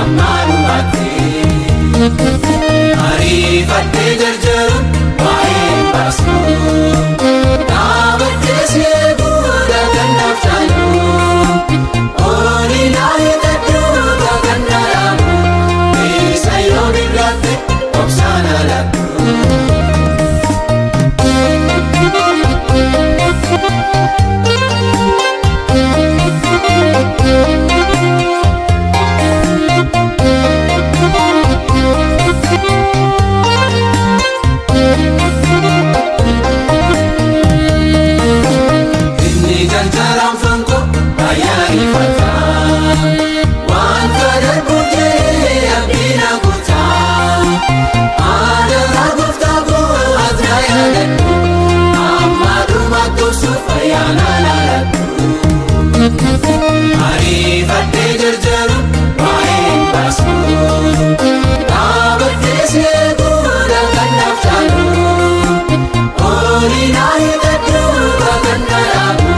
ammaanumatti ariifattee jarjaruun waa'een baasu dhaabattee seeguudha gannaaf caalu oolilaa eeggadhuudha ganna dhaabu isa yoo birraatte obsaan alaattu. ariifattee jarjaruun waa'een baasu dhaabattee seeguudha gannaaf caalu oolilaa eeggadhuudha ganna dhaabu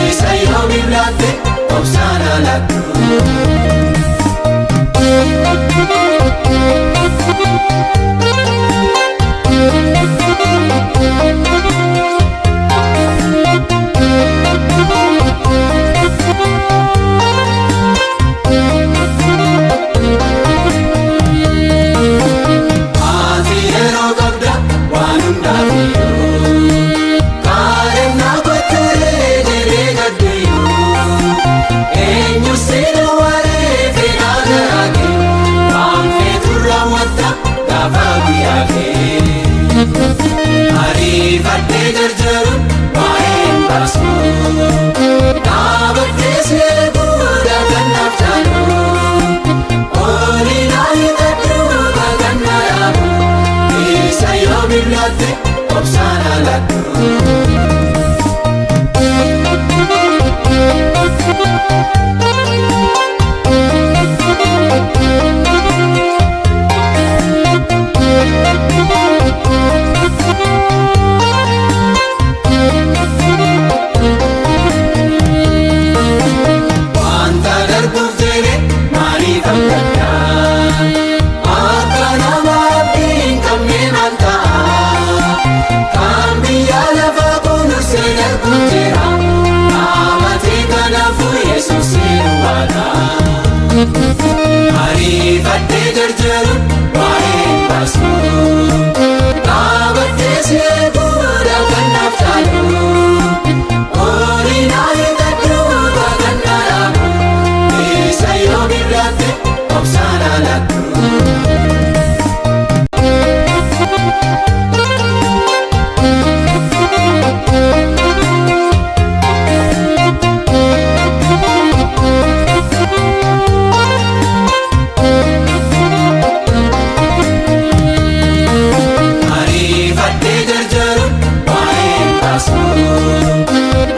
isa yoo birraatte obsaan alaattu. ariifattee jarjaruun waa'een baasu dhaabattee seeguudha gannaaf caalu oolilaa eeggadhuudha ganna dhaabu isa yoo birraatte obsaan alaattu. ariifattee jarjaruun waa'een baasu dhaabattee seeguudha gannaaf caalu oolilaa eeggadhuudha ganna dhaabu isa yoo birraatte obsaan alaattu.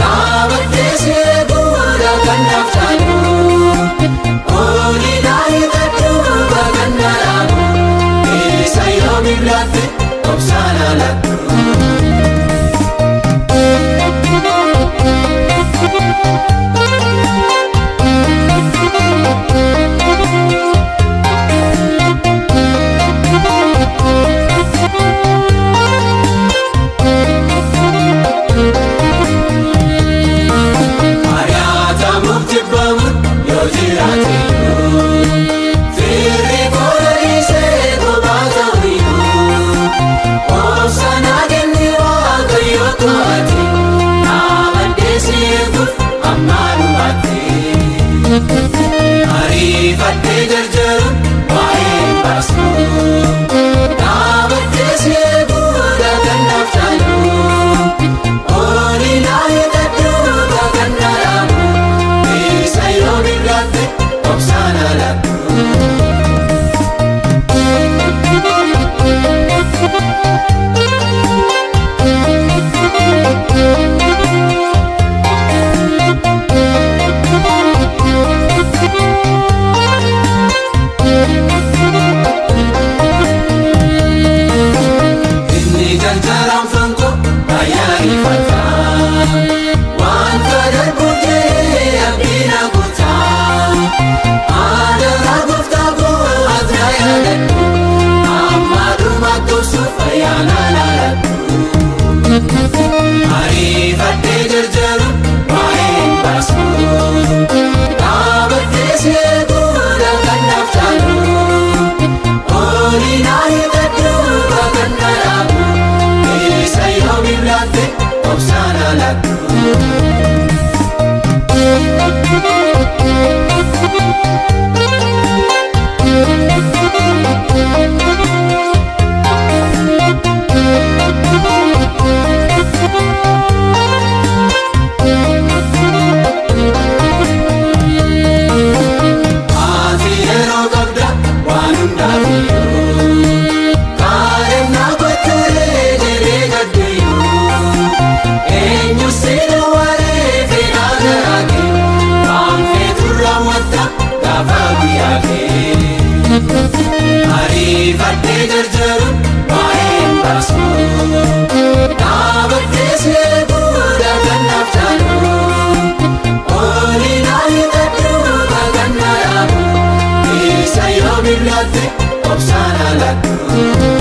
dhaabattee seeguudha gannaaf caalu oolilaa eeggadhuudha ganna dhaabu isa yoo birraatte obsaan alaattu. firri boodisee kophaa ta'uyyuu obsanaa kenni waaqayyoo to'ate dhaabadhee seeguuf ammaanumatti ariifattee jarjaruun waa'een baasu dhaabattee seeguudha gannaaf caalu oolilaa eeggadhuudha ganna dhaabu isa yoo birraatte obsaan alaattu. laattu. Ariifattee jarjaruun waa'een baasu dhaabattee seeguudha kan naaf caalu oolii hidhadhu kan na dhaabu isa yoo birraatte obsaan alaattu.